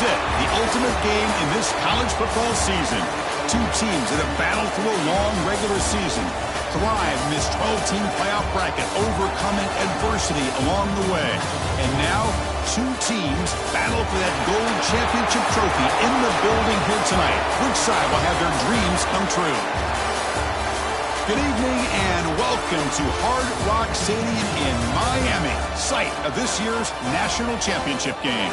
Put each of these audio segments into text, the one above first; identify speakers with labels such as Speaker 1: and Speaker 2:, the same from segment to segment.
Speaker 1: it, the ultimate game in this college football season. Two teams that have battled through a long regular season, thrive in this 12-team playoff bracket, overcoming adversity along the way. And now, two teams battle for that gold championship trophy in the building here tonight. Which side will have their dreams come true? Good evening and welcome to Hard Rock Stadium in Miami, site of this year's national championship game.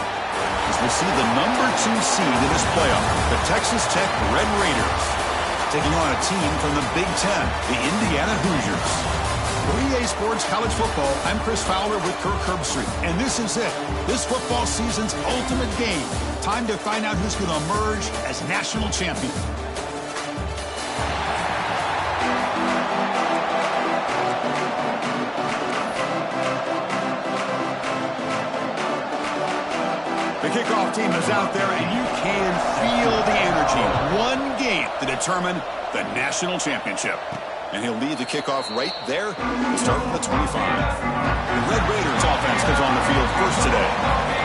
Speaker 1: As we see the number 2 seed in this playoff, the Texas Tech Red Raiders, taking on a team from the Big Ten, the Indiana Hoosiers. For EA Sports College Football, I'm Chris Fowler with Kirk Herbstreit, and this is it, this football season's ultimate game. Time to find out who's going to emerge as national champion. The kickoff team is out there, and you can feel the energy. One game to determine the national championship. And he'll lead the kickoff right there. We'll start from the 25. The Red Raiders offense comes on the field first today.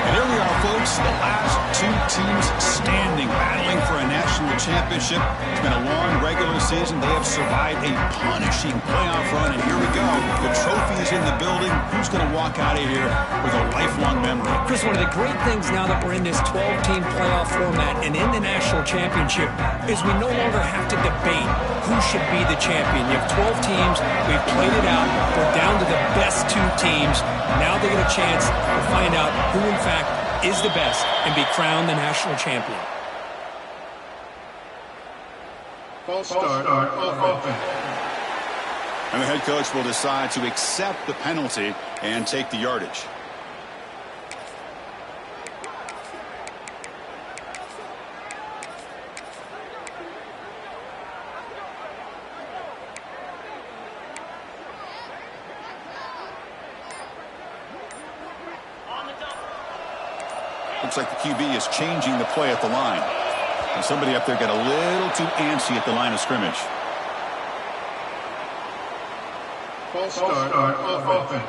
Speaker 1: And here we are, folks, the last two teams standing, battling for a national championship. It's been a long regular season. They have survived a punishing playoff run, and here we go. The trophy is in the building. Who's going to walk out of here with a lifelong memory?
Speaker 2: Chris, one of the great things now that we're in this 12-team playoff format and in the national championship is we no longer have to debate who should be the champion. You have 12 teams. We've played it out. We're down to the best 2 teams. Now they get a chance to find out who, in fact, is the best and be crowned the national champion.
Speaker 3: False start offense.
Speaker 1: And the head coach will decide to accept the penalty and take the yardage. Looks like the QB is changing the play at the line. And somebody up there got a little too antsy at the line of scrimmage.
Speaker 3: False start offense.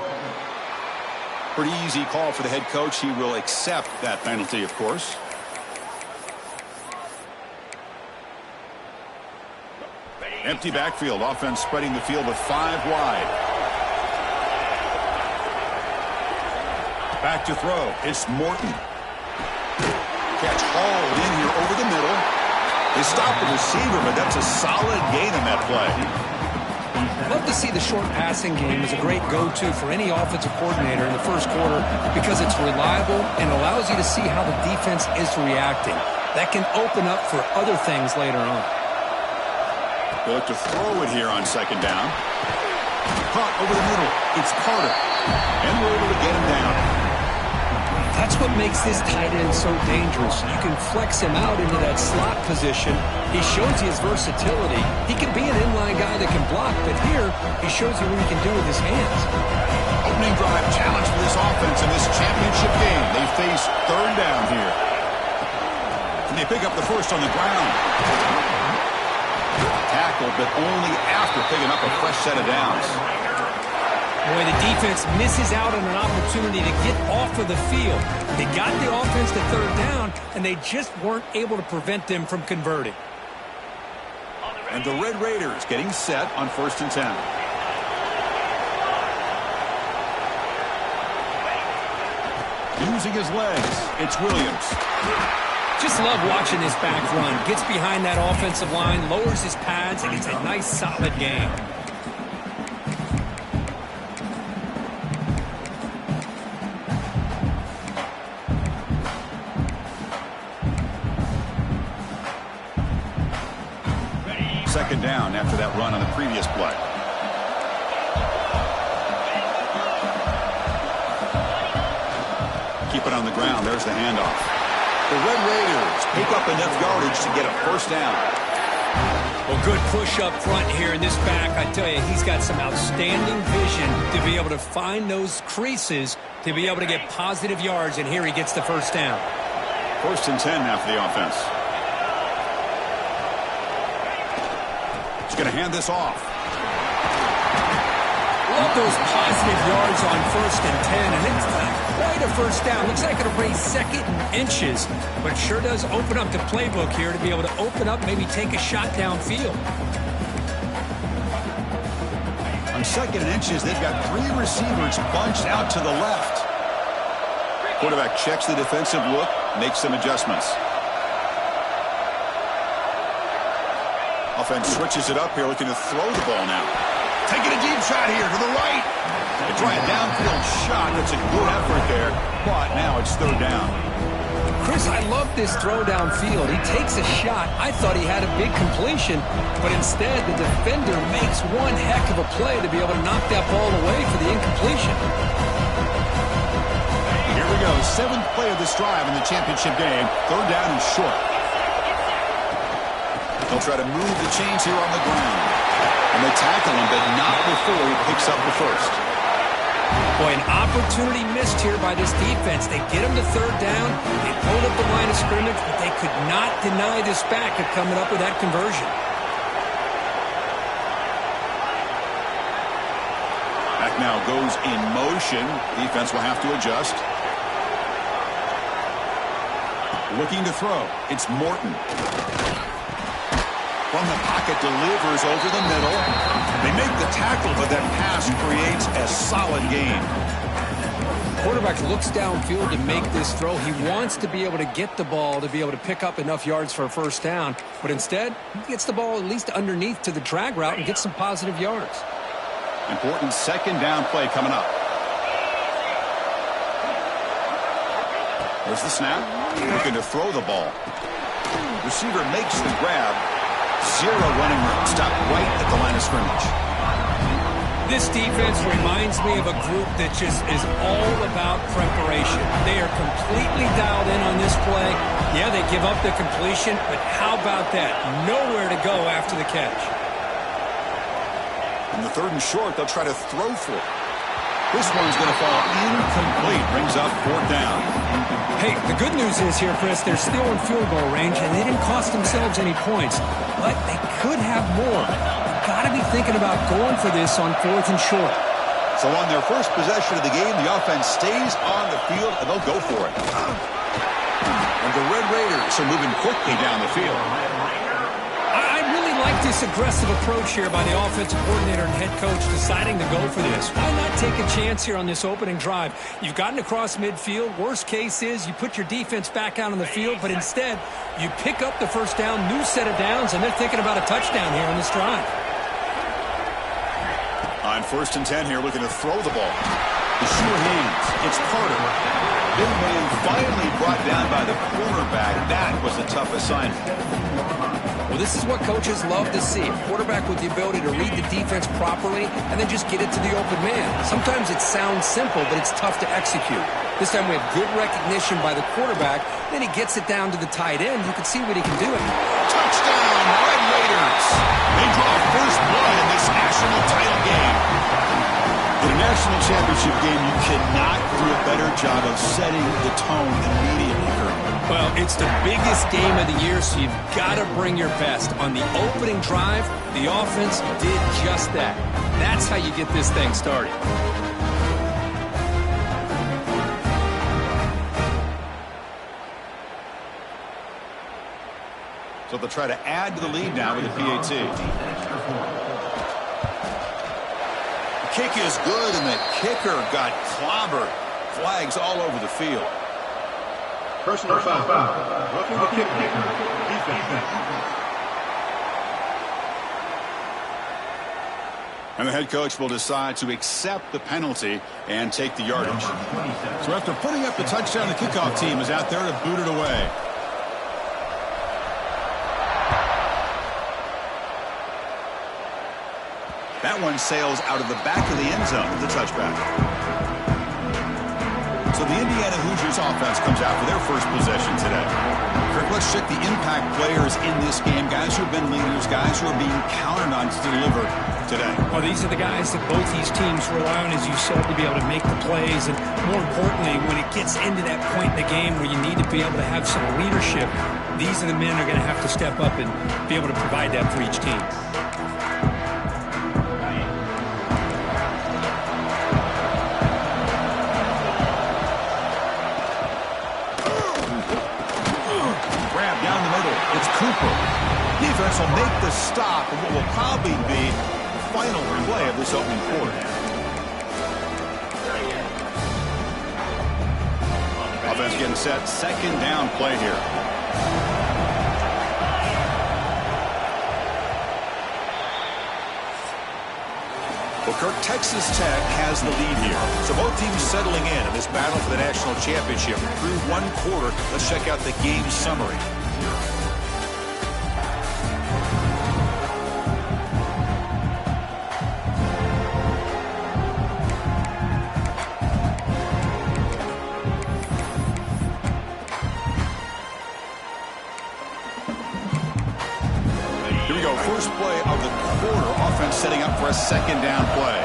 Speaker 1: Pretty easy call for the head coach. He will accept that penalty, of course. Empty backfield. Offense spreading the field with 5 wide. Back to throw. It's Morton. Catch hauled in here over the middle. They stopped the receiver, but that's a solid gain in that play.
Speaker 2: Love to see the short passing game as a great go-to for any offensive coordinator in the first quarter because it's reliable and allows you to see how the defense is reacting. That can open up for other things later on.
Speaker 1: They look to throw it here on second down. Caught over the middle. It's Carter. And we're able to get him down.
Speaker 2: That's what makes this tight end so dangerous. You can flex him out into that slot position. He shows you his versatility. He can be an inline guy that can block, but here he shows you what he can do with his hands.
Speaker 1: Opening drive challenge for this offense in this championship game. They face third down here. And they pick up the first on the ground. Tackled, but only after picking up a fresh set of downs.
Speaker 2: Boy, the defense misses out on an opportunity to get off of the field. They got the offense to third down, and they just weren't able to prevent them from converting.
Speaker 1: And the Red Raiders getting set on 1st and 10. Using his legs, it's Williams.
Speaker 2: Just love watching this back run. Gets behind that offensive line, lowers his pads, and it's a nice, solid game.
Speaker 1: Second down after that run on the previous play. Keep it on the ground. There's the handoff. The Red Raiders pick up enough yardage to get a first down.
Speaker 2: Well, good push up front here in this back. I tell you, he's got some outstanding vision to be able to find those creases to be able to get positive yards, and here he gets the first down.
Speaker 1: 1st and 10 now for the offense. He's going to hand this off.
Speaker 2: Love those positive yards on 1st and 10, and Right, a first down. Looks like it'll bring second and inches, but sure does open up the playbook here to be able to open up, maybe take a shot downfield.
Speaker 1: On second and inches, they've got 3 receivers bunched out to the left. Quarterback checks the defensive look, makes some adjustments. Offense switches it up here, looking to throw the ball now. Taking a deep shot here to the right. They try a downfield shot. That's a good effort there, but now it's third down.
Speaker 2: Chris, I love this throw downfield. He takes a shot. I thought he had a big completion, but instead the defender makes one heck of a play to be able to knock that ball away for the incompletion.
Speaker 1: Here we go, 7th play of this drive in the championship game. Third down and short. They'll try to move the chains here on the ground. And they tackle him, but not before he picks up the first.
Speaker 2: Boy, an opportunity missed here by this defense. They get him to third down. They hold up the line of scrimmage, but they could not deny this back of coming up with that conversion.
Speaker 1: Back now goes in motion. Defense will have to adjust. Looking to throw. It's Morton. From the pocket, delivers over the middle. They make the tackle, but that pass creates a solid gain.
Speaker 2: Quarterback looks downfield to make this throw. He wants to be able to get the ball to be able to pick up enough yards for a first down, but instead, he gets the ball at least underneath to the drag route and gets some positive yards.
Speaker 1: Important second down play coming up. There's the snap. Looking to throw the ball. Receiver makes the grab. 0 running room. Stop right at the line of scrimmage.
Speaker 2: This defense reminds me of a group that just is all about preparation. They are completely dialed in on this play. Yeah, they give up the completion, but how about that? Nowhere to go after the catch.
Speaker 1: In the third and short, they'll try to throw for it. This one's going to fall incomplete. Brings up fourth down.
Speaker 2: Hey, the good news is here, Chris, they're still in field goal range, and they didn't cost themselves any points. But they could have more. They've got to be thinking about going for this on fourth and short.
Speaker 1: So on their first possession of the game, the offense stays on the field, and they'll go for it. And the Red Raiders are moving quickly down the field.
Speaker 2: I really like this aggressive approach here by the offensive coordinator and head coach deciding to go for this. Why not take a chance here on this opening drive? You've gotten across midfield. Worst case is you put your defense back out on the field, but instead you pick up the first down, new set of downs, and they're thinking about a touchdown here on this drive.
Speaker 1: On first and 10 here, looking to throw the ball. The sure hands. It's Carter. Big man finally brought down by the cornerback. That was a tough assignment.
Speaker 2: Well, this is what coaches love to see. A quarterback with the ability to read the defense properly and then just get it to the open man. Sometimes it sounds simple, but it's tough to execute. This time we have good recognition by the quarterback. Then he gets it down to the tight end. You can see what he can do.
Speaker 1: Touchdown, Red Raiders. They draw first blood in this national title game. In a national championship game, you cannot do a better job of setting the tone immediately.
Speaker 2: Well, it's the biggest game of the year, so you've got to bring your best. On the opening drive, the offense did just that. That's how you get this thing started.
Speaker 1: So they'll try to add to the lead now with a PAT. The kick is good, and the kicker got clobbered. Flags all over the field.
Speaker 3: Personal foul. Roughing the kicker. Defense.
Speaker 1: And the head coach will decide to accept the penalty and take the yardage. So after putting up the touchdown, the kickoff team is out there to boot it away. That one sails out of the back of the end zone with the touchback. So the Indiana Hoosiers offense comes out for their first possession today. Kirk, let's check the impact players in this game. Guys who have been leaders, guys who are being counted on to deliver today.
Speaker 2: Well, these are the guys that both these teams rely on, as you said, to be able to make the plays. And more importantly, when it gets into that point in the game where you need to be able to have some leadership, these are the men who are going to have to step up and be able to provide that for each team.
Speaker 1: It's Cooper. Defense will make the stop of what will probably be the final play of this opening quarter. Offense getting set. Second down play here. Well, Kirk, Texas Tech has the lead here. So both teams settling in this battle for the national championship through one quarter. Let's check out the game summary. Here we go. First play of the quarter. Offense setting up for a second down play.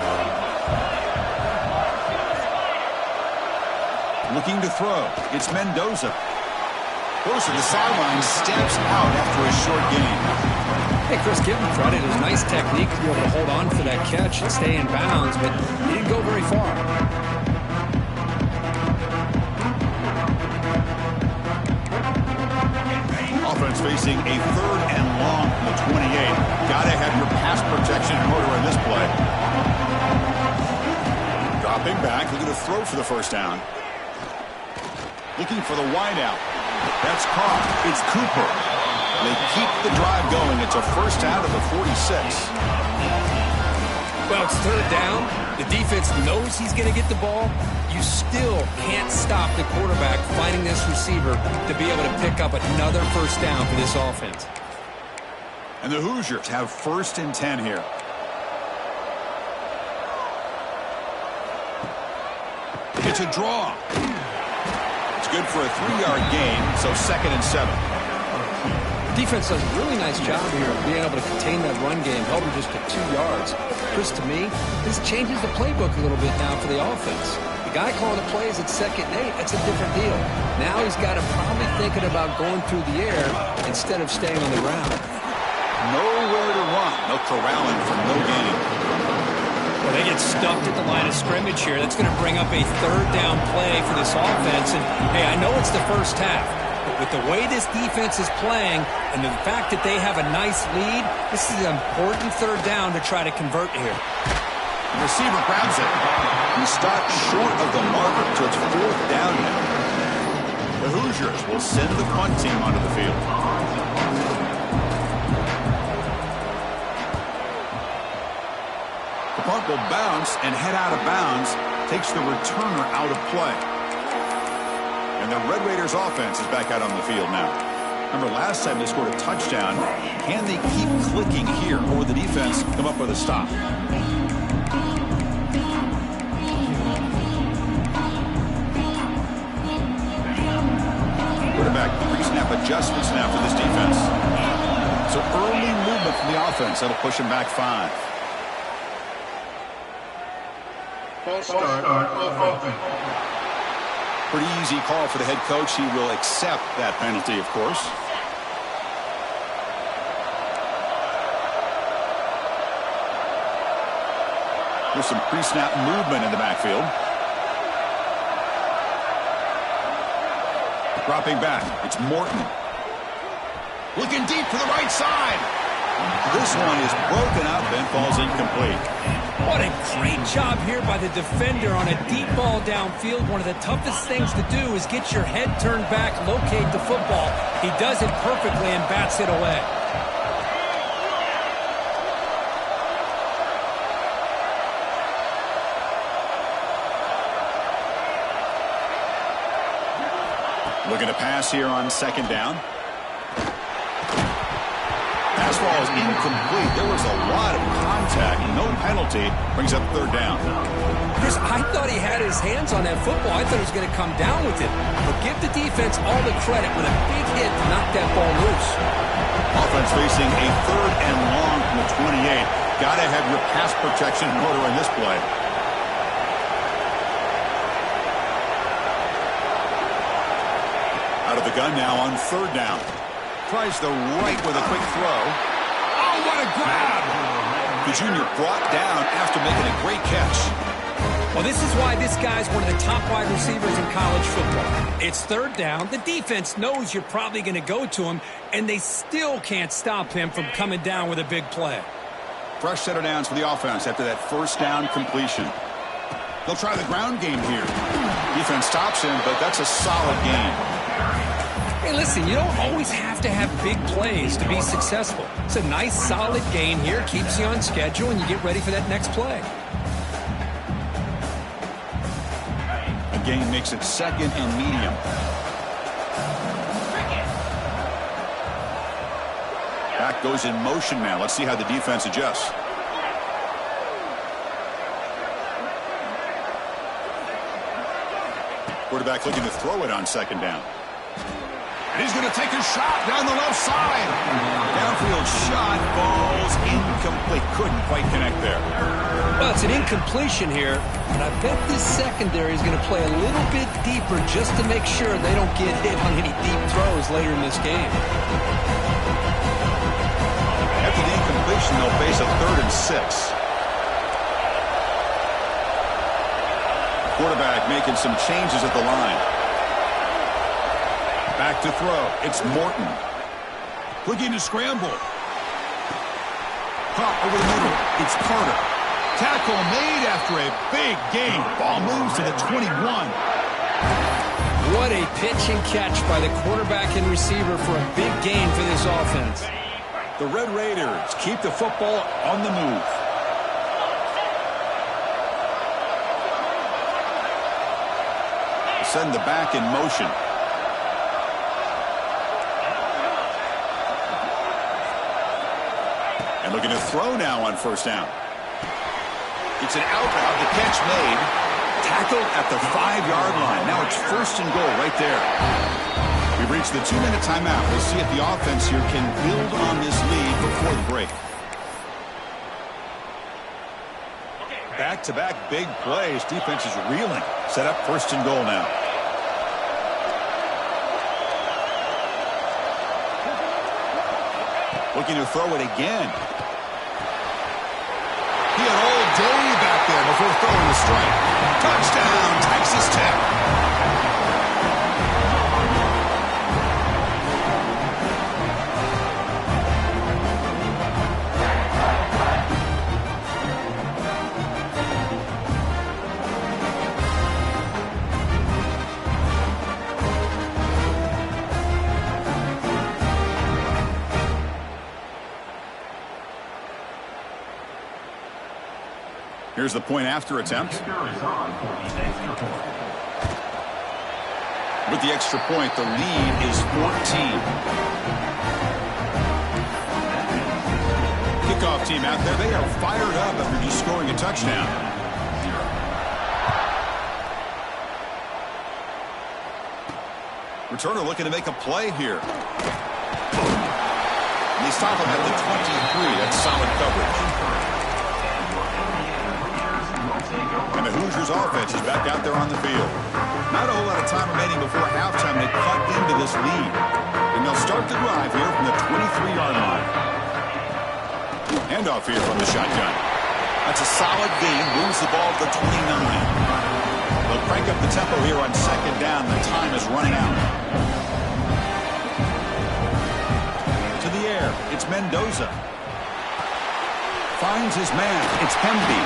Speaker 1: Looking to throw. It's Mendoza. Goes to the sideline, steps out after a short gain.
Speaker 2: Hey, Chris, give him credit. It was nice technique to be able to hold on for that catch and stay in bounds, but he didn't go very far.
Speaker 1: Offense facing a third and long from the 28. Gotta have your pass protection in order in this play. Dropping back, looking to throw for the first down. Looking for the wideout. That's caught. It's Cooper. They keep the drive going. It's a first out of the 46.
Speaker 2: Well, it's third down. The defense knows he's going to get the ball. You still can't stop the quarterback finding this receiver to be able to pick up another first down for this offense.
Speaker 1: And the Hoosiers have first and 10 here. It's a draw. It's good for a 3-yard gain, so second and 7.
Speaker 2: Defense does a really nice job here of being able to contain that run game, held him just to 2 yards. Chris, to me, this changes the playbook a little bit now for the offense. The guy calling the plays at second and 8, that's a different deal. Now he's got him probably thinking about going through the air instead of staying on the ground.
Speaker 1: Nowhere to run. No corralling for no gain.
Speaker 2: Well, they get stuffed at the line of scrimmage here. That's going to bring up a third down play for this offense. And, hey, I know it's the first half, but with the way this defense is playing and the fact that they have a nice lead, this is an important third down to try to convert here.
Speaker 1: The receiver grabs it. He stopped short of the marker, so it's fourth down now. The Hoosiers will send the punt team onto the field. The punt will bounce and head out of bounds, takes the returner out of play. And the Red Raiders offense is back out on the field now. Remember, last time they scored a touchdown. Can they keep clicking here, or will the defense come up with a stop? Quarterback pre-snap adjustments now for this defense. So early movement from the offense. That'll push him back 5.
Speaker 3: False start offense.
Speaker 1: Pretty easy call for the head coach. He will accept that penalty, of course. There's some pre-snap movement in the backfield. Dropping back. It's Morton. Looking deep for the right side. This one is broken up and falls incomplete.
Speaker 2: What a great job here by the defender on a deep ball downfield. One of the toughest things to do is get your head turned back, locate the football. He does it perfectly and bats it away.
Speaker 1: Looking to pass here on second down. Pass ball is incomplete. There was a lot of contact. No penalty. Brings up third down.
Speaker 2: Chris, I thought he had his hands on that football. I thought he was going to come down with it. But give the defense all the credit with a big hit to knock that ball loose.
Speaker 1: Offense facing a third and long from the 28. Got to have your pass protection in order in this play. Out of the gun now on third down. Tries the right with a quick throw. Oh, what a grab! The junior brought down after making a great catch.
Speaker 2: Well, this is why this guy's one of the top wide receivers in college football. It's third down. The defense knows you're probably going to go to him, and they still can't stop him from coming down with a big play.
Speaker 1: Fresh set of downs for the offense after that first down completion. They'll try the ground game here. Defense stops him, but that's a solid gain.
Speaker 2: Hey, listen, you don't always have to have big plays to be successful. It's a nice, solid gain here. Keeps you on schedule, and you get ready for that next play.
Speaker 1: A gain makes it second and medium. Back goes in motion now. Let's see how the defense adjusts. Quarterback looking to throw it on second down. And he's going to take a shot down the left side. Downfield shot falls incomplete. Couldn't quite connect there.
Speaker 2: Well, it's an incompletion here, but I bet this secondary is going to play a little bit deeper just to make sure they don't get hit on any deep throws later in this game.
Speaker 1: After the incompletion, they'll face a 3rd and 6. Quarterback making some changes at the line. Back to throw. It's Morton. Looking to scramble. Caught over the middle. It's Carter. Tackle made after a big gain. Ball moves to the 21.
Speaker 2: What a pitch and catch by the quarterback and receiver for a big gain for this offense.
Speaker 1: The Red Raiders keep the football on the move. Send the back in motion. And looking to throw now on first down. It's an out route. The catch made. Tackled at the 5-yard line. Now it's 1st and goal right there. We've reached the 2-minute timeout. We'll see if the offense here can build on this lead before the break. Back-to-back big plays. Defense is reeling. Set up 1st and goal now. Looking to throw it again. He had all day back there before throwing the strike. Touchdown, Texas Tech. Here's the point after attempt. With the extra point, the lead is 14. Kickoff team out there, they are fired up after just scoring a touchdown. Returner looking to make a play here. And they stop him at the 23. That's solid coverage. And the Hoosiers offense is back out there on the field. Not a whole lot of time remaining before halftime to cut into this lead. And they'll start the drive here from the 23-yard line. Handoff here from the shotgun. That's a solid gain. Moves the ball to the 29. They'll crank up the tempo here on second down. The time is running out. To the air. It's Mendoza. Finds his man. It's Hemby.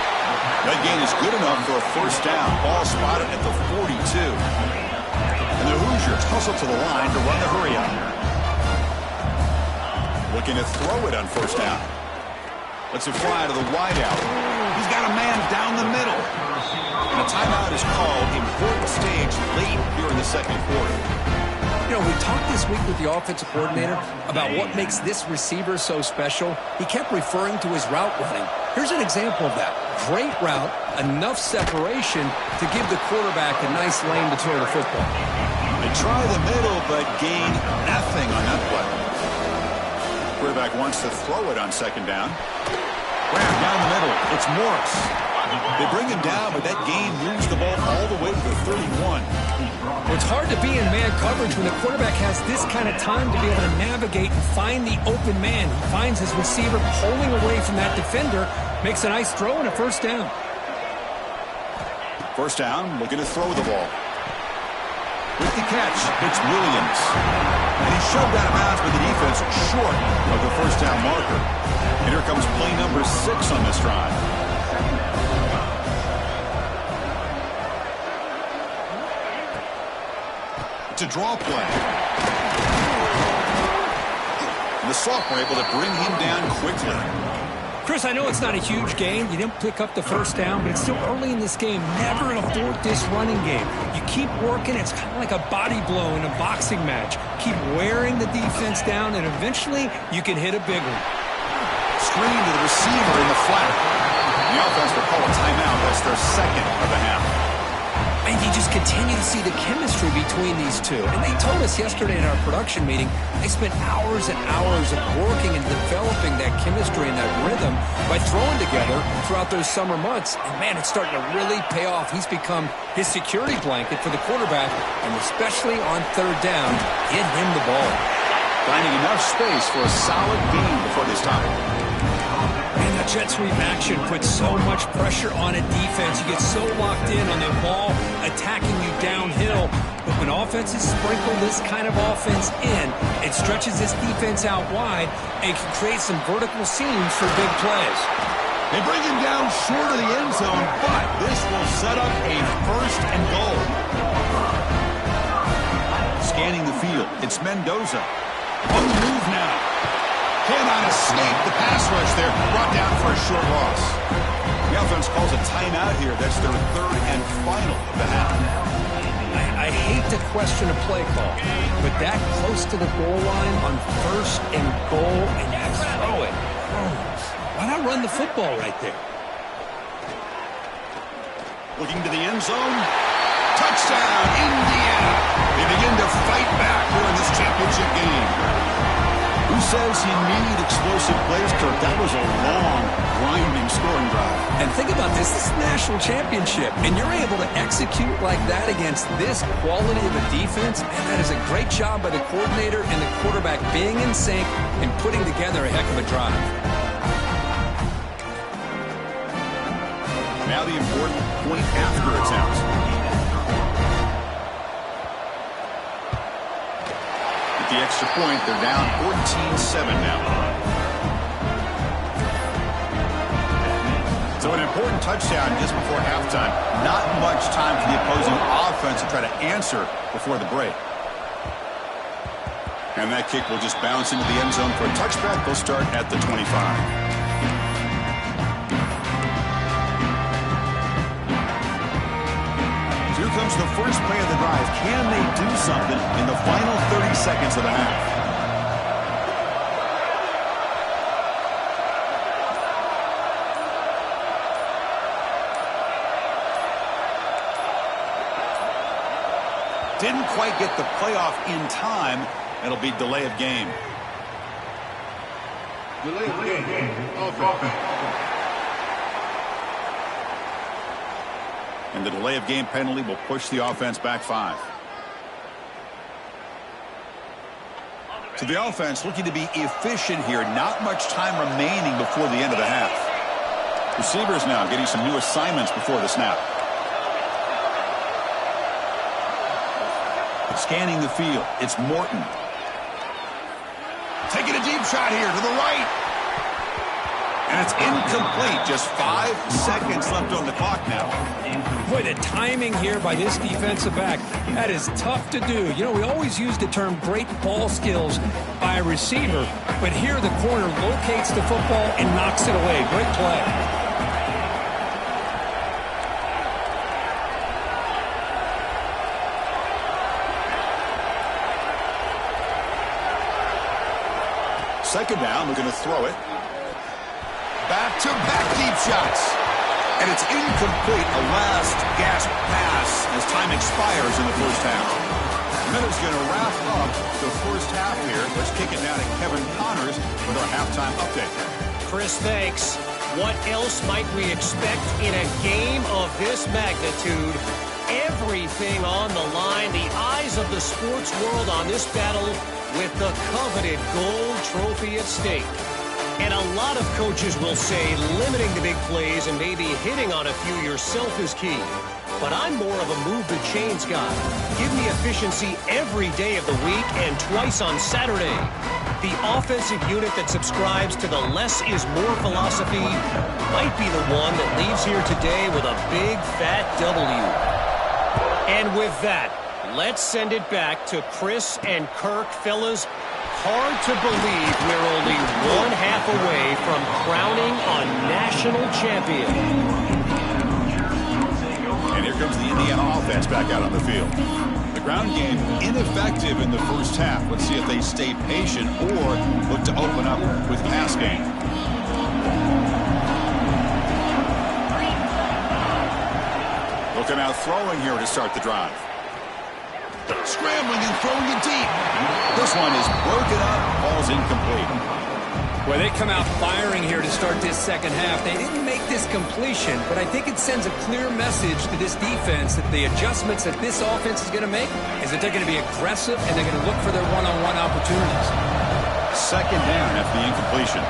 Speaker 1: That gain is good enough for a first down. Ball spotted at the 42. And the Hoosiers hustle to the line to run the hurry up. Looking to throw it on first down. Lets it fly to the wideout. He's got a man down the middle. And a timeout is called. Important stage late here in the second quarter.
Speaker 2: You know, we talked this week with the offensive coordinator about what makes this receiver so special. He kept referring to his route running. Here's an example of that. Great route, enough separation to give the quarterback a nice lane to throw the football.
Speaker 1: They try the middle, but gain nothing on that play. Quarterback wants to throw it on second down. Graham down the middle. It's Morris. They bring him down, but that gain moves the ball all the way to the 31.
Speaker 2: Well, it's hard to be in man coverage when the quarterback has this kind of time to be able to navigate and find the open man. He finds his receiver pulling away from that defender, makes a nice throw and a first down.
Speaker 1: First down, looking to throw the ball. With the catch, it's Williams. And he shoved out of bounds with the defense short of the first down marker. And here comes play number 6 on this drive. It's a draw play. And the sophomore able to bring him down quickly.
Speaker 2: Chris, I know it's not a huge gain. You didn't pick up the first down, but it's still early in this game. Never abort this running game. You keep working. It's kind of like a body blow in a boxing match. Keep wearing the defense down, and eventually you can hit a big one.
Speaker 1: Screen to the receiver in the flat. The offense will call a timeout. That's their second of the half.
Speaker 2: And you just continue to see the chemistry between these two. And they told us yesterday in our production meeting, they spent hours and hours of working and developing that chemistry and that rhythm by throwing together throughout those summer months. And, man, it's starting to really pay off. He's become his security blanket for the quarterback, and especially on third down, get him the ball.
Speaker 1: Finding enough space for a solid gain before they stop.
Speaker 2: And the jet sweep action puts so much pressure on a defense. You get so locked in on the ball attacking you downhill. But when offenses sprinkle this kind of offense in, it stretches this defense out wide and can create some vertical seams for big plays.
Speaker 1: They bring him down short of the end zone, but this will set up a first and goal. Scanning the field, it's Mendoza. On the move now. Cannot escape the pass rush there. Brought down for a short loss. The offense calls a timeout here. That's their third and final of the half.
Speaker 2: I hate to question a play call, but that close to the goal line on first and goal, and you throw it. Why not run the football right there?
Speaker 1: Looking to the end zone. Touchdown, Indiana. They begin to fight back here in this championship game. Who says you need explosive plays, Kirk? That was a long, grinding scoring drive.
Speaker 2: And think about this. This is a national championship, and you're able to execute like that against this quality of a defense, and that is a great job by the coordinator and the quarterback being in sync and putting together a heck of a drive.
Speaker 1: Now the important point after attempt. The extra point, they're down 14-7 now. So an important touchdown just before halftime. Not much time for the opposing offense to try to answer before the break. And that kick will just bounce into the end zone for a touchback. They'll start at the 25. Here comes the first play of the drive. Can they do something in the final 30 seconds of the half? Didn't quite get the playoff in time. It'll be delay of game.
Speaker 3: Delay of game. Offense.
Speaker 1: And the delay of game penalty will push the offense back 5. So the offense looking to be efficient here. Not much time remaining before the end of the half. Receivers now getting some new assignments before the snap. Scanning the field. It's Morton. Taking a deep shot here to the right. And it's incomplete. Just 5 seconds left on the clock now.
Speaker 2: Boy, the timing here by this defensive back, that is tough to do. You know, we always use the term great ball skills by a receiver, but here the corner locates the football and knocks it away. Great play.
Speaker 1: Second down, we're going to throw it. Back-to-back deep shots. And it's incomplete, a last gasp pass as time expires in the first half. Miller's going to wrap up the first half here. Let's kick it down to Kevin Connors with our halftime update.
Speaker 4: Chris, thanks. What else might we expect in a game of this magnitude? Everything on the line, the eyes of the sports world on this battle with the coveted gold trophy at stake. And a lot of coaches will say limiting the big plays and maybe hitting on a few yourself is key. but I'm more of a move the chains guy. Give me efficiency every day of the week and twice on Saturday. The offensive unit that subscribes to the less is more philosophy might be the one that leaves here today with a big fat W. And with that, let's send it back to Chris and Kirk. Fellas, hard to believe we're only one half away from crowning a national champion.
Speaker 1: And here comes the Indiana offense back out on the field. The ground game ineffective in the first half. Let's see if they stay patient or look to open up with pass game. Looking out throwing here to start the drive. Scrambling and throwing it deep. This one is broken up, falls incomplete.
Speaker 2: Well, they come out firing here to start this second half. They didn't make this completion, but I think it sends a clear message to this defense that the adjustments that this offense is going to make is that they're going to be aggressive and they're going to look for their one-on-one opportunities.
Speaker 1: Second down after the incompletion.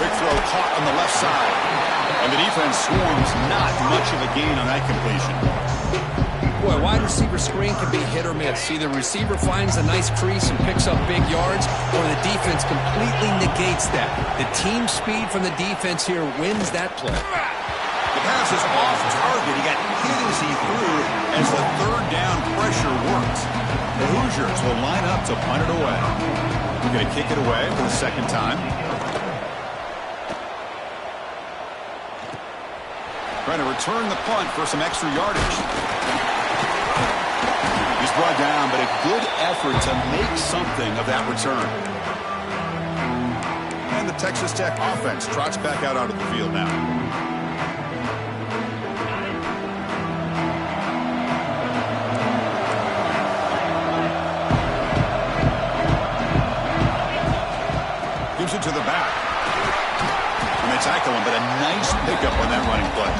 Speaker 1: Quick throw caught on the left side. And the defense swarms, not much of a gain on that completion.
Speaker 2: Boy, wide receiver screen can be hit or miss. Either receiver finds a nice crease and picks up big yards, or the defense completely negates that. The team speed from the defense here wins that play.
Speaker 1: The pass is off target. He got hit as he threw as the third down pressure worked. The Hoosiers will line up to punt it away. We're going to kick it away for the second time. Trying to return the punt for some extra yardage. He's brought down, but a good effort to make something of that return. And the Texas Tech offense trots back out onto the field now. Gives it to the back. And they tackle him, but a nice pickup on that running play.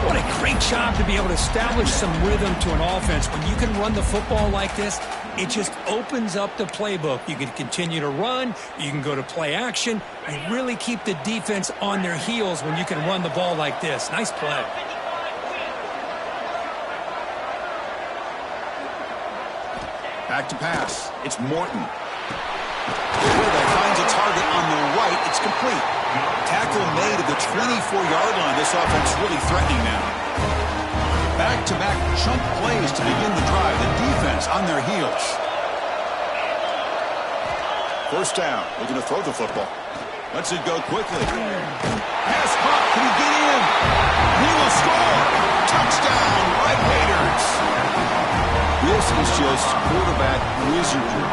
Speaker 2: What a great job to be able to establish some rhythm to an offense. When you can run the football like this, it just opens up the playbook. You can continue to run. You can go to play action. And really keep the defense on their heels when you can run the ball like this. Nice play.
Speaker 1: Back to pass. It's Morton. Finds a target on the right. It's complete. Tackle made at the 24-yard line. This offense really threatening now. Back-to-back chunk plays to begin the drive. The defense on their heels. First down. Looking to throw the football. Lets it go quickly. Pass caught. Can he get in? He will score. Touchdown, Red Raiders. This is just quarterback wizardry.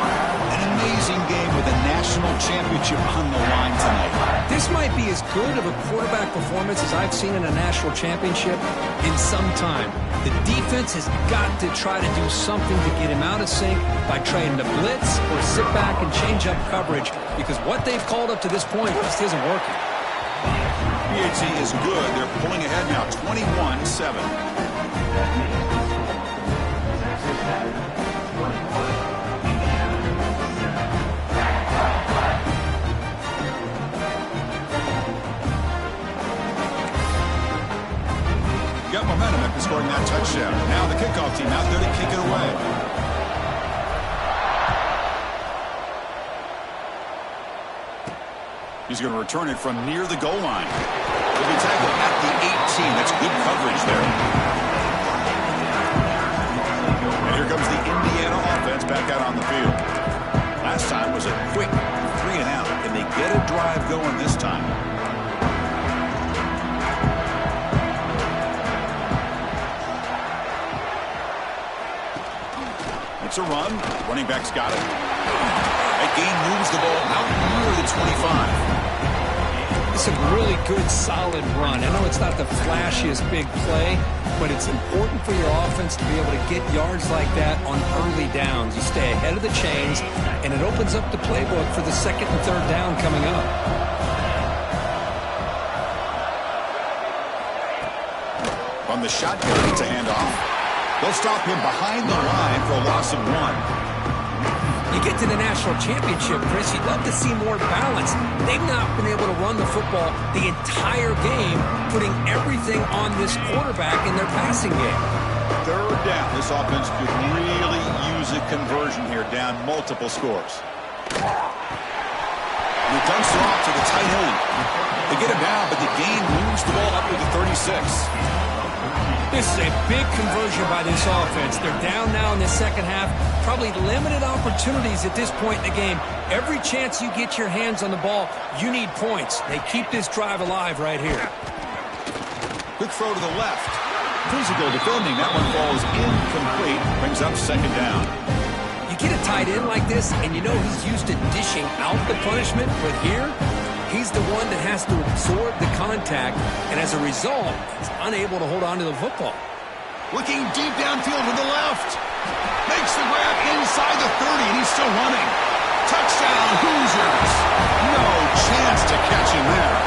Speaker 1: An amazing game with a national championship on the line tonight.
Speaker 2: This might be as good of a quarterback performance as I've seen in a national championship in some time. The defense has got to try to do something to get him out of sync by trying to blitz or sit back and change up coverage, because what they've called up to this point just isn't working.
Speaker 1: PAT is good. They're pulling ahead now, 21-7. Got momentum after scoring that touchdown. Now the kickoff team out there to kick it away. He's going to return it from near the goal line. He'll be tackled at the 18. That's good coverage there. And here comes the Indiana offense back out on the field. Last time was a quick 3-and-out. Can they get a drive going this time? It's a run. Running back's got it. That gain moves the ball out near the 25.
Speaker 2: It's a really good, solid run. I know it's not the flashiest big play, but it's important for your offense to be able to get yards like that on early downs. You stay ahead of the chains, and it opens up the playbook for the second and third down coming up.
Speaker 1: On the shotgun, it's a handoff. They'll stop him behind the line for a loss of 1.
Speaker 2: You get to the national championship, Chris, you'd love to see more balance. They've not been able to run the football the entire game, putting everything on this quarterback in their passing game.
Speaker 1: Third down. This offense could really use a conversion here, down multiple scores. And he dumps it off to the tight end. They get him down, but the gain moves the ball up to the 36.
Speaker 2: This is a big conversion by this offense. They're down now in the second half. Probably limited opportunities at this point in the game. Every chance you get your hands on the ball, you need points. They keep this drive alive right here.
Speaker 1: Quick throw to the left. Physical defending. That one falls incomplete. Brings up second down.
Speaker 2: You get a tight end like this, and you know he's used to dishing out the punishment, but here, he's the one that has to absorb the contact, and as a result, he's unable to hold on to the football.
Speaker 1: Looking deep downfield to the left. Makes the grab inside the 30, and he's still running. Touchdown, Hoosiers. No chance to catch him there.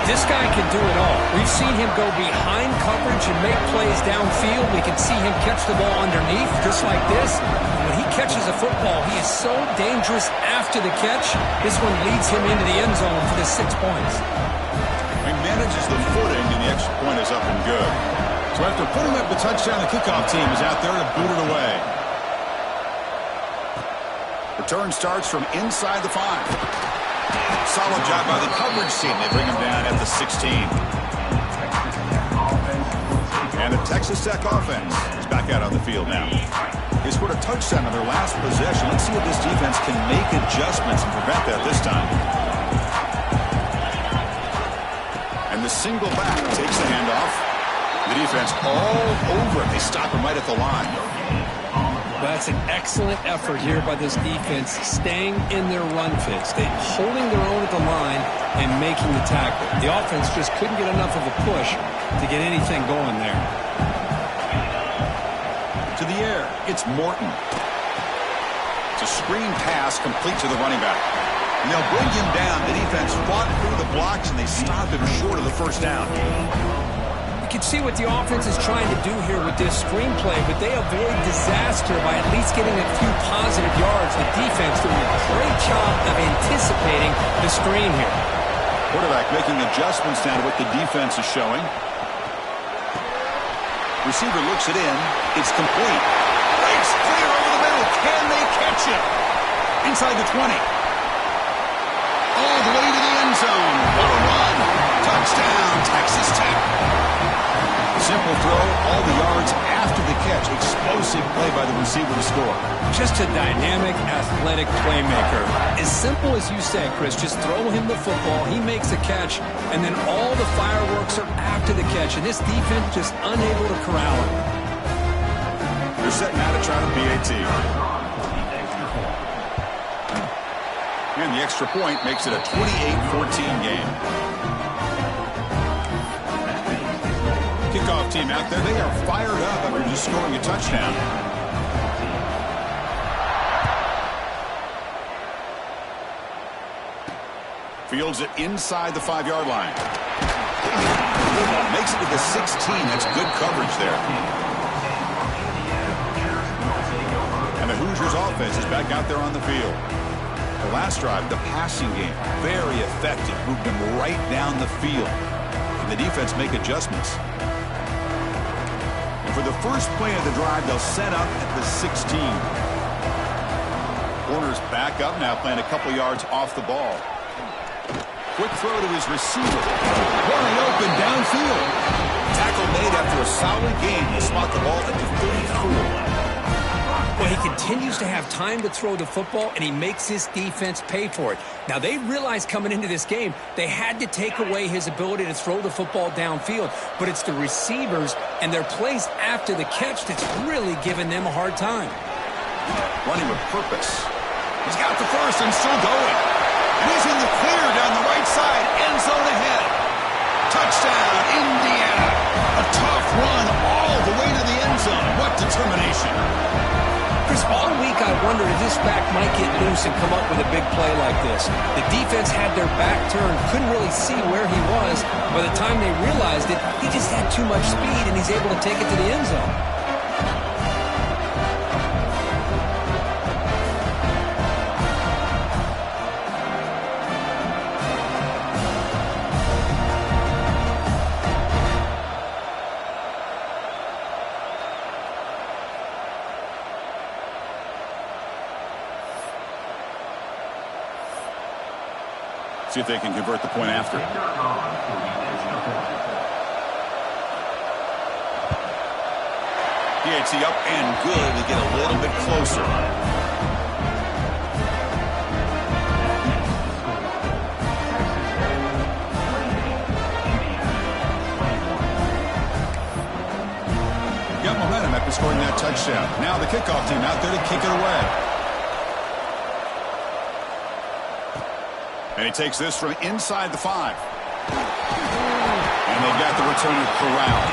Speaker 2: This guy can do it all. We've seen him go behind coverage and make plays downfield. We can see him catch the ball underneath, just like this. When he catches a football, he is so dangerous after the catch. This one leads him into the end zone for the 6 points.
Speaker 1: He manages the footing, and the extra point is up and good. So after putting up the touchdown, the kickoff team is out there to boot it away. Return starts from inside the 5. Solid job by the coverage team. They bring him down at the 16. And the Texas Tech offense is back out on the field now. They scored a touchdown on their last possession. Let's see if this defense can make adjustments and prevent that this time. And the single back takes the handoff. The defense all over it. They stop him right at the line.
Speaker 2: That's an excellent effort here by this defense, staying in their run fits. They're holding their own at the line and making the tackle. The offense just couldn't get enough of a push to get anything going there.
Speaker 1: To the air, it's Morton. It's a screen pass complete to the running back. And they'll bring him down. The defense fought through the blocks, and they stopped him short of the first down.
Speaker 2: You can see what the offense is trying to do here with this screenplay, but they avoid disaster by at least getting a few positive yards. The defense doing a great job of anticipating the screen here.
Speaker 1: Quarterback making adjustments down to what the defense is showing. Receiver looks it in. It's complete. Breaks clear over the middle. Can they catch it? Inside the 20. All the way to the end zone. What a run. Touchdown, Texas Tech. Simple throw, all the yards after the catch. Explosive play by the receiver to score.
Speaker 2: Just a dynamic, athletic playmaker. As simple as you say, Chris, just throw him the football, he makes a catch, and then all the fireworks are after the catch, and this defense just unable to corral him.
Speaker 1: They're setting out to try the PAT. And the extra point makes it a 28-14 game. Kickoff team out there. They are fired up after just scoring a touchdown. Fields it inside the 5-yard line. Makes it to the 16. That's good coverage there. And the Hoosiers offense is back out there on the field. The last drive, the passing game, very effective. Moved them right down the field. And the defense make adjustments. And for the first play of the drive, they'll set up at the 16. Corner's back up now, playing a couple yards off the ball. Quick throw to his receiver. Wide open downfield. Tackle made after a solid game. He'll spot the ball at the 34.
Speaker 2: Well, he continues to have time to throw the football, and he makes his defense pay for it. Now, they realized coming into this game they had to take away his ability to throw the football downfield, but it's the receivers and their plays after the catch that's really giving them a hard time.
Speaker 1: Running with purpose. He's got the first and still going. And he's in the clear down the right side. End zone ahead. Touchdown, Indiana. A tough run all the way to the end zone. What determination.
Speaker 2: Chris, all week I wondered if this back might get loose and come up with a big play like this. The defense had their back turned, couldn't really see where he was. By the time they realized it, he just had too much speed, and he's able to take it to the end zone.
Speaker 1: See if they can convert the point after. PHC up and good to get a little bit closer. Got momentum after scoring that touchdown. Now the kickoff team out there to kick it away. And he takes this from inside the 5. And they've got the returner corralled.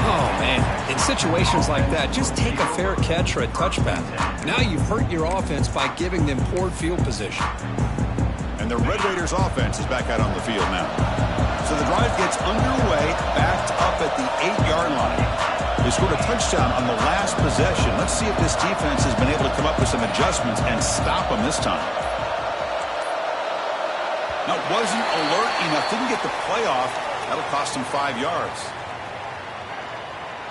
Speaker 2: Oh, man. In situations like that, just take a fair catch or a touchback. Now you've hurt your offense by giving them poor field position.
Speaker 1: And the Red Raiders offense is back out on the field now. So the drive gets underway, backed up at the 8-yard line. They scored a touchdown on the last possession. Let's see if this defense has been able to come up with some adjustments and stop them this time. Now, wasn't alert enough. Didn't get the play off. That'll cost him 5 yards.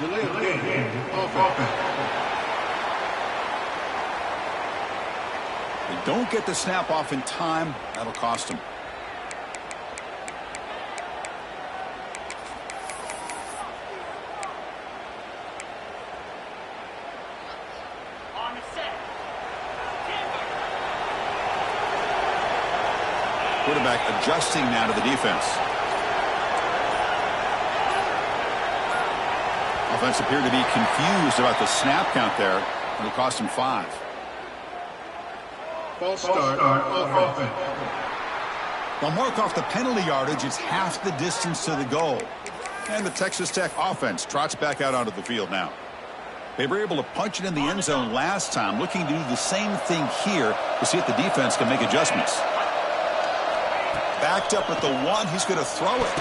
Speaker 3: Delay of game. Offense.
Speaker 1: They don't get the snap off in time. That'll cost him. Quarterback adjusting now to the defense. Offense appeared to be confused about the snap count there. It'll cost him 5.
Speaker 3: False start offense.
Speaker 1: They'll mark off the penalty yardage. It's half the distance to the goal. And the Texas Tech offense trots back out onto the field now. They were able to punch it in the end zone last time, looking to do the same thing here to see if the defense can make adjustments. Backed up at the 1. He's going to throw it.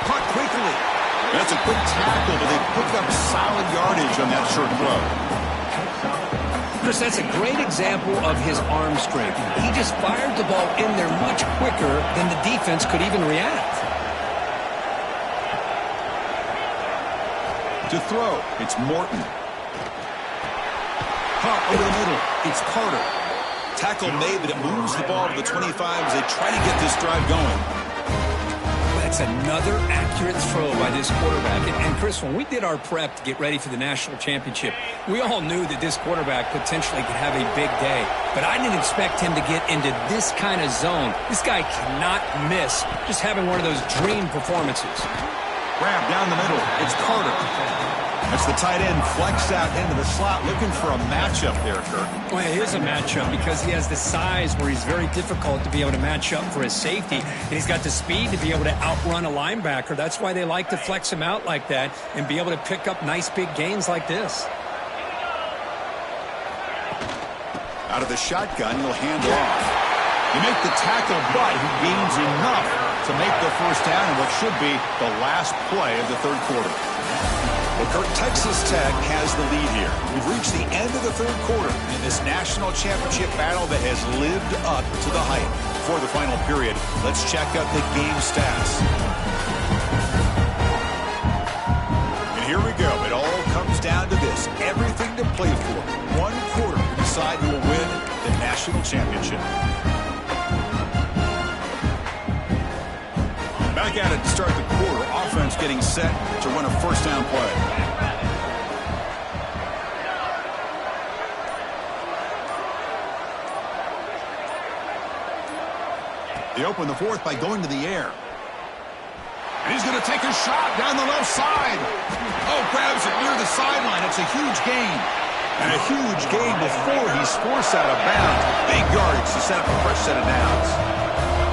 Speaker 1: Caught quickly. That's a quick tackle, but they picked up solid yardage on that short throw.
Speaker 2: Chris, that's a great example of his arm strength. He just fired the ball in there much quicker than the defense could even react.
Speaker 1: To throw, it's Morton. Caught over the middle. It's Carter. Tackle made, but it moves the ball to the 25 as they try to get this drive going.
Speaker 2: That's another accurate throw by this quarterback. And Chris, when we did our prep to get ready for the national championship, we all knew that this quarterback potentially could have a big day. But I didn't expect him to get into this kind of zone. This guy cannot miss just having one of those dream performances.
Speaker 1: Grab down the middle. It's Carter. That's the tight end flexed out into the slot, looking for a matchup there, Kirk.
Speaker 2: Well, it is a matchup because he has the size where he's very difficult to be able to match up for his safety, and he's got the speed to be able to outrun a linebacker. That's why they like to flex him out like that and be able to pick up nice big gains like this.
Speaker 1: Out of the shotgun, he'll hand off. You make the tackle, but he gains enough to make the first down in what should be the last play of the third quarter. Well, Kirk, Texas Tech has the lead here. We've reached the end of the third quarter in this national championship battle that has lived up to the hype. For the final period, let's check out the game stats. And here we go. It all comes down to this. Everything to play for. One quarter to decide who will win the national championship. Back at it to start the quarter. Offense getting set to run a first down play. They open the fourth by going to the air. And he's going to take a shot down the left side. Oh, grabs it near the sideline. It's a huge gain. And a huge gain before he's forced out of bounds. Big yardage to set up a fresh set of downs.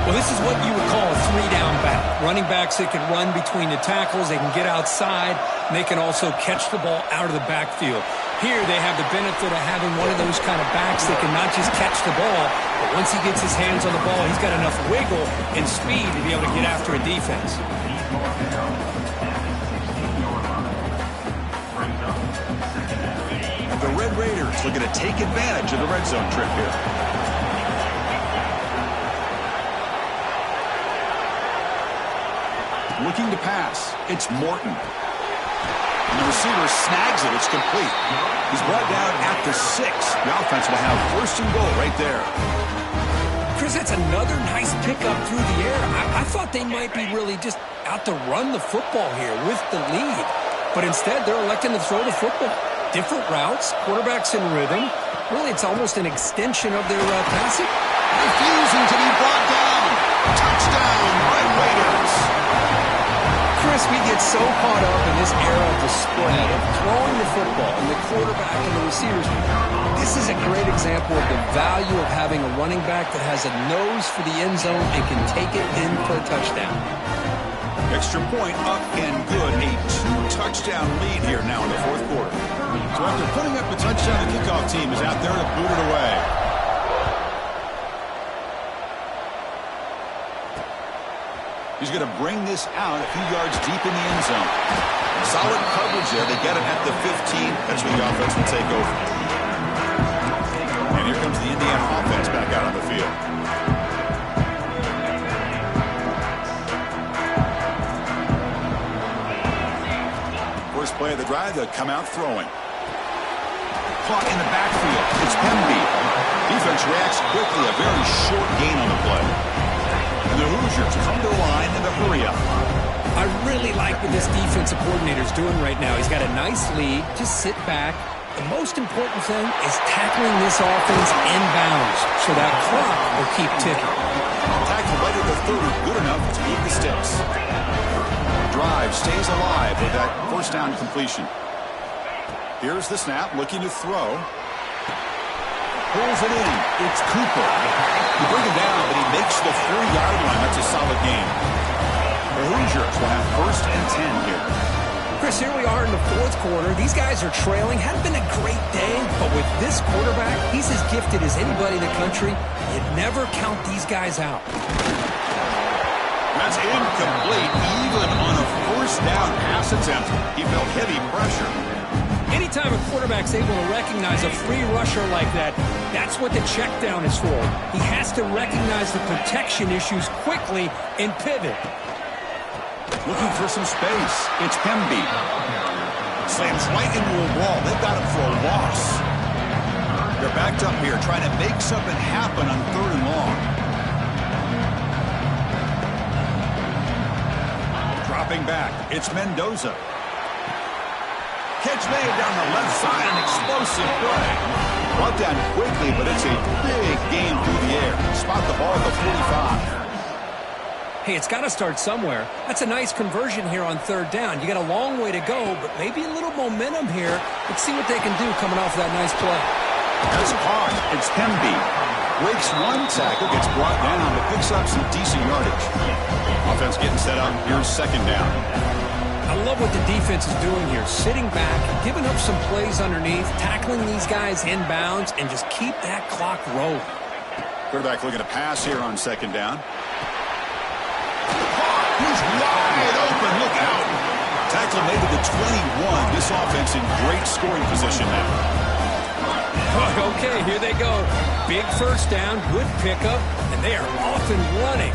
Speaker 2: Well, this is what you would call a three-down back. Running backs that can run between the tackles, they can get outside, and they can also catch the ball out of the backfield. Here they have the benefit of having one of those kind of backs that can not just catch the ball, but once he gets his hands on the ball, he's got enough wiggle and speed to be able to get after a defense.
Speaker 1: And the Red Raiders looking to take advantage of the red zone trip here. Looking to pass. It's Morton. And the receiver snags it. It's complete. He's brought down at the 6. The offense will have first and goal right there.
Speaker 2: Chris, that's another nice pickup through the air. I thought they might be really just out to run the football here with the lead. But instead, they're electing to throw the football. Different routes, quarterbacks in rhythm. Really, it's almost an extension of their passing.
Speaker 1: Refusing to be brought down. Touchdown by Raiders.
Speaker 2: Chris, we get so caught up in this era of the spread, of throwing the football, and the quarterback and the receivers. This is a great example of the value of having a running back that has a nose for the end zone and can take it in for a touchdown.
Speaker 1: Extra point up and good. A 2-touchdown lead here now in the fourth quarter. So after putting up a touchdown, the kickoff team is out there to boot it away. He's going to bring this out a few yards deep in the end zone. Solid coverage there. They get it at the 15. That's where the offense will take over. And here comes the Indiana offense back out on the field. First play of the drive, they'll come out throwing. Caught in the backfield. It's Pemby. Defense reacts quickly. A very short gain on the play. And the Hoosiers come to the line in the hurry-up.
Speaker 2: I really like what this defensive coordinator is doing right now. He's got a nice lead. Just sit back. The most important thing is tackling this offense inbounds so that clock will keep ticking.
Speaker 1: Tackle right at the 30, good enough to beat the sticks. Drive stays alive with that first down completion. Here's the snap, looking to throw. Pulls it in. It's Cooper. You bring him down, but he makes the 4-yard line. That's a solid game. The Hoosiers will have first and 10 here.
Speaker 2: Chris, here we are in the fourth quarter. These guys are trailing. Hadn't been a great day, but with this quarterback, he's as gifted as anybody in the country. You never count these guys out.
Speaker 1: That's incomplete. Even on a first down pass attempt, he felt heavy pressure.
Speaker 2: Anytime a quarterback's able to recognize a free rusher like that, that's what the check down is for. He has to recognize the protection issues quickly and pivot.
Speaker 1: Looking for some space. It's Pemby. Slams right into a wall. They've got him for a loss. They're backed up here trying to make something happen on 3rd and long. Dropping back. It's Mendoza. Catch made down the left side. An explosive play. Brought down quickly, but it's a big gain through the air. Spot the ball at the 45.
Speaker 2: Hey, it's got to start somewhere. That's a nice conversion here on 3rd down. You got a long way to go, but maybe a little momentum here. Let's see what they can do coming off that nice play.
Speaker 1: That's caught. It's Pemby. Breaks one tackle, gets brought down, but picks up some decent yardage. Offense getting set up. Here's 2nd down.
Speaker 2: I love what the defense is doing here. Sitting back, giving up some plays underneath, tackling these guys inbounds, and just keep that clock rolling.
Speaker 1: Quarterback looking to pass here on 2nd down. He's wide open. Look out. Tackle made to the 21. This offense in great scoring position now.
Speaker 2: Okay, here they go. Big first down, good pickup, and they are off and running.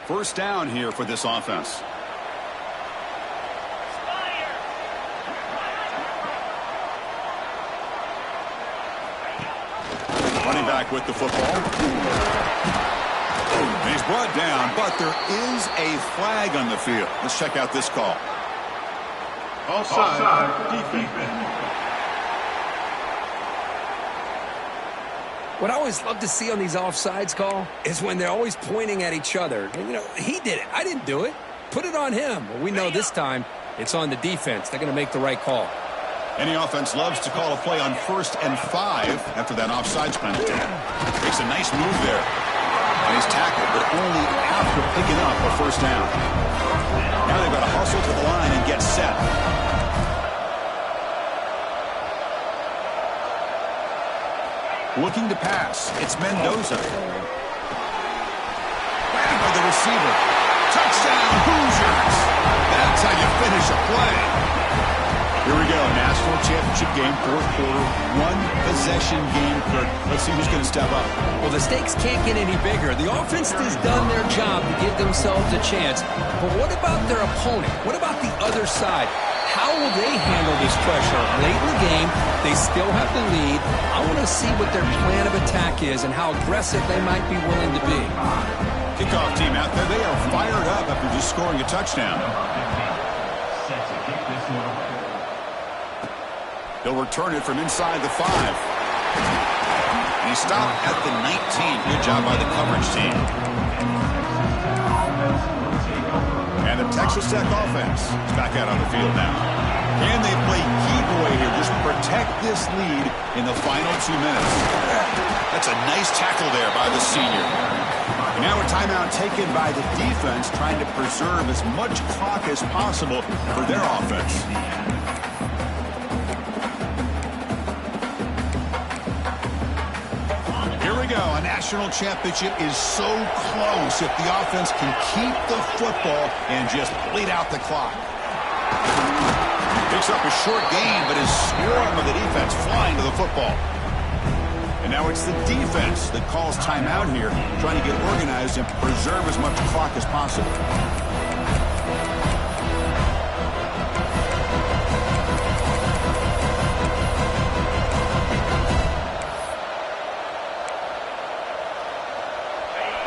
Speaker 1: First down here for this offense. Running back with the football. And he's brought down, but there is a flag on the field. Let's check out this call.
Speaker 3: Offside, defense.
Speaker 2: What I always love to see on these offsides call is when they're always pointing at each other. You know, he did it. I didn't do it. Put it on him. Well, we know this time it's on the defense. They're going to make the right call.
Speaker 1: Any offense loves to call a play on 1st and 5 after that offsides penalty. Makes a nice move there. And he's tackled, but only after picking up a first down. Now they've got to hustle to the line and get set. Looking to pass. It's Mendoza. Back by the receiver. Touchdown, Hoosiers. That's how you finish a play. Here we go. National championship game, fourth quarter, one-possession game, Kirk. Let's see who's going to step up.
Speaker 2: Well, the stakes can't get any bigger. The offense has done their job to give themselves a chance. But what about their opponent? What about the other side? How will they handle this pressure? Late in the game, they still have the lead. I want to see what their plan of attack is and how aggressive they might be willing to be.
Speaker 1: Kickoff team out there, they are fired up after just scoring a touchdown. He'll return it from inside the 5. And he stopped at the 19. Good job by the coverage team. And the Texas Tech offense is back out on the field now. Can they play keep away here? Just protect this lead in the final 2 minutes. That's a nice tackle there by the senior. And now a timeout taken by the defense, trying to preserve as much clock as possible for their offense. A national championship is so close if the offense can keep the football and just bleed out the clock. Picks up a short gain, but is swarmed with the defense flying to the football. And now it's the defense that calls timeout here, trying to get organized and preserve as much clock as possible.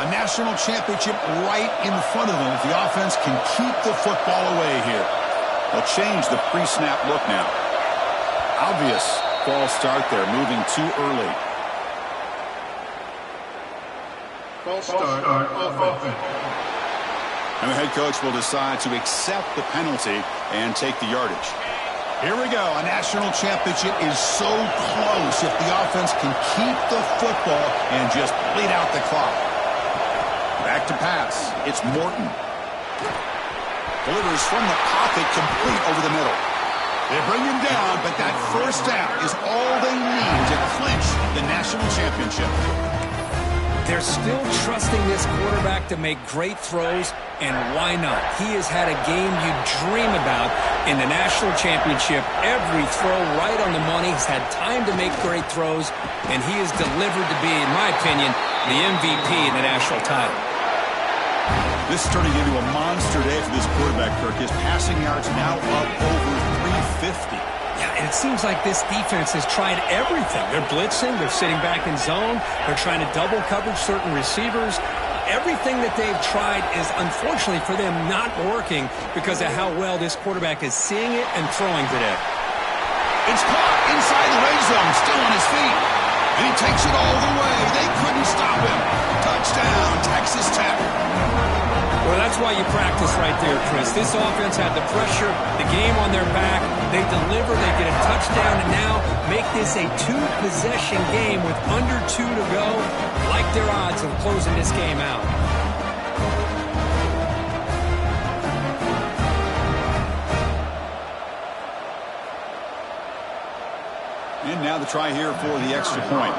Speaker 1: National championship right in front of them if the offense can keep the football away here. They'll change the pre-snap look now. Obvious false start there, moving too early.
Speaker 3: False start offense.
Speaker 1: And the head coach will decide to accept the penalty and take the yardage. Here we go. A national championship is so close if the offense can keep the football and just bleed out the clock. Back to pass. It's Morton. Delivers from the pocket, complete over the middle. They bring him down, but that first down is all they need to clinch the national championship.
Speaker 2: They're still trusting this quarterback to make great throws, and why not? He has had a game you dream about in the national championship. Every throw right on the money. He's had time to make great throws, and he has delivered to be, in my opinion, the MVP in the national title.
Speaker 1: This is turning into a monster day for this quarterback, Kirk. His passing yards now up over 350.
Speaker 2: Yeah, and it seems like this defense has tried everything. They're blitzing. They're sitting back in zone. They're trying to double coverage certain receivers. Everything that they've tried is, unfortunately for them, not working because of how well this quarterback is seeing it and throwing today.
Speaker 1: It's caught inside the red zone, still on his feet. And he takes it all the way. They couldn't stop him. Touchdown, Texas Tech.
Speaker 2: Well, that's why you practice right there, Chris. This offense had the pressure, the game on their back. They deliver, they get a touchdown, and now make this a two-possession game with under 2 to go. Like their odds of closing this game out.
Speaker 1: And now the try here for the extra point.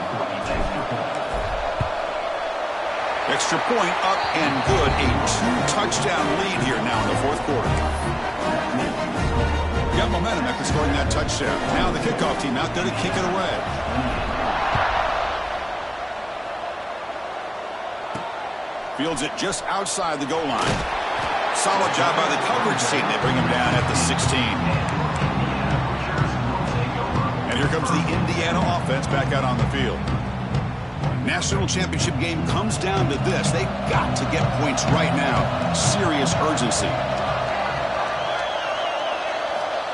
Speaker 1: Extra point up and good. A 2-touchdown lead here now in the fourth quarter. Got momentum after scoring that touchdown. Now the kickoff team out there to kick it away. Fields it just outside the goal line. Solid job by the coverage team. They bring him down at the 16. And here comes the Indiana offense back out on the field. National championship game comes down to this. They've got to get points right now. Serious urgency.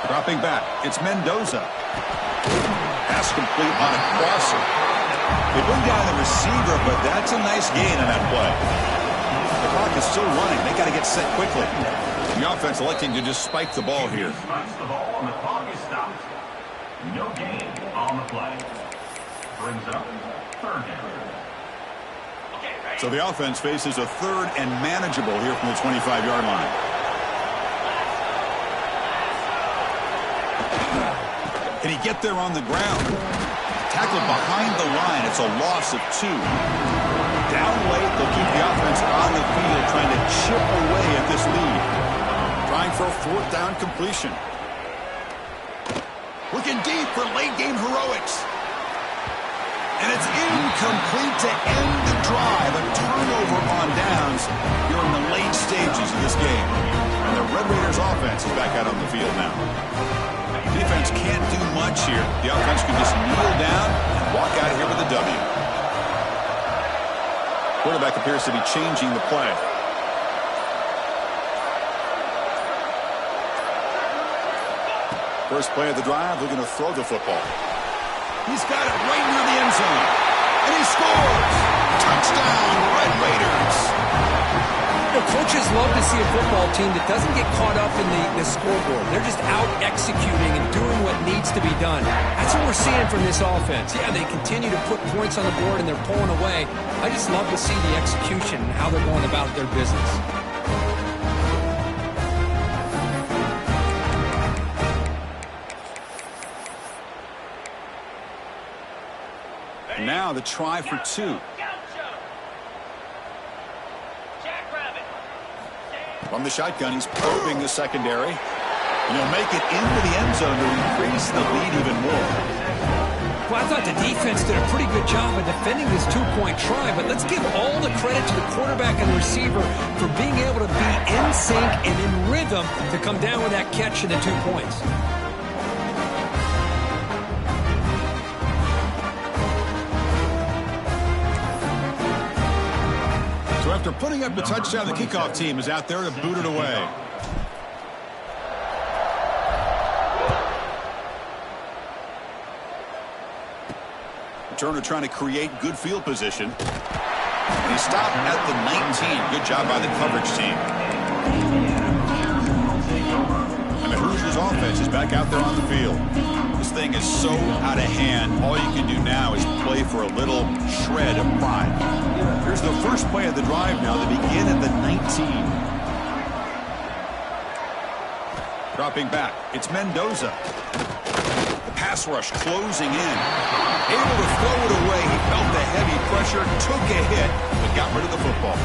Speaker 1: Dropping back. It's Mendoza. Pass complete on a crosser. They bring down the receiver, but that's a nice gain on that play. The clock is still running. They got to get set quickly. The offense electing to just spike the ball here.
Speaker 3: Spikes the ball and the clock is stopped. No gain on the play. Brings up third down.
Speaker 1: So the offense faces a third and manageable here from the 25-yard line. Can he get there on the ground? Tackled behind the line. It's a loss of 2. Down late, they'll keep the offense on the field trying to chip away at this lead. Trying for a fourth down completion. Looking deep for late-game heroics. And it's incomplete to end the drive. A turnover on downs here in the late stages of this game. And the Red Raiders offense is back out on the field now. Defense can't do much here. The offense can just kneel down and walk out of here with a W. Quarterback appears to be changing the play. First play of the drive, looking to throw the football. He's got it right near the end zone. And he scores! Touchdown, Red Raiders!
Speaker 2: You know, coaches love to see a football team that doesn't get caught up in the scoreboard. They're just out executing and doing what needs to be done. That's what we're seeing from this offense. Yeah, they continue to put points on the board and they're pulling away. I just love to see the execution and how they're going about their business.
Speaker 1: Now the try for two. From the shotgun, he's probing the secondary. And he'll make it into the end zone to increase the lead even more.
Speaker 2: Well, I thought the defense did a pretty good job of defending this two-point try, but let's give all the credit to the quarterback and the receiver for being able to be in sync and in rhythm to come down with that catch and the 2 points.
Speaker 1: So after putting up the touchdown, the kickoff team is out there to boot it away. Turner trying to create good field position. And he stopped at the 19. Good job by the coverage team. And the Hoosiers offense is back out there on the field. This thing is so out of hand. All you can do now is play for a little shred of pride. Here's the first play of the drive now. They begin at the 19. Dropping back. It's Mendoza. The pass rush closing in. Able to throw it away. He felt the heavy pressure, took a hit, but got rid of the football.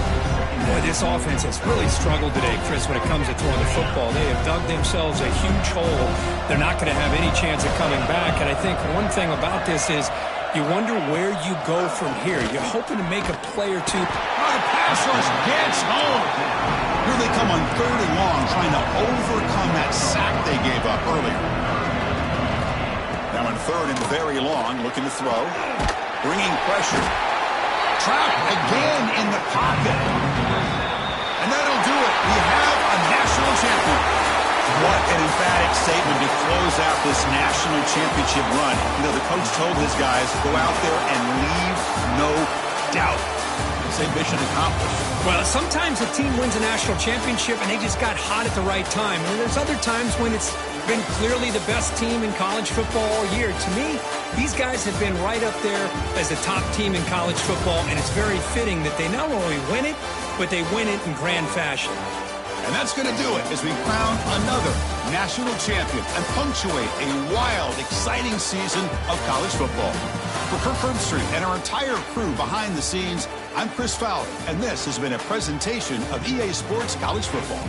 Speaker 2: Boy, this offense has really struggled today, Chris, when it comes to throwing the football. They have dug themselves a huge hole. They're not going to have any chance of coming back. And I think one thing about this is you wonder where you go from here. You're hoping to make a play or two.
Speaker 1: Oh, the pass rush gets home. Here they come on 3rd and long, trying to overcome that sack they gave up earlier. Now on 3rd and very long, looking to throw. Bringing pressure. Trapped again in the pocket. And that'll do it. We have a national champion. What an emphatic statement to close out this national championship run. You know, the coach told his guys, go out there and leave no doubt. Say mission accomplished.
Speaker 2: Well, sometimes a team wins a national championship and they just got hot at the right time. And there's other times when it's been clearly the best team in college football all year. To me, these guys have been right up there as the top team in college football, and it's very fitting that they not only win it, but they win it in grand fashion.
Speaker 1: And that's going to do it as we crown another national champion and punctuate a wild, exciting season of college football. For Kirk Herbstreit and our entire crew behind the scenes, I'm Chris Fowler, and this has been a presentation of EA Sports College Football.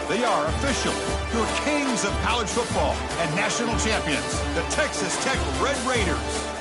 Speaker 1: They are official, your kings of college football and national champions, the Texas Tech Red Raiders.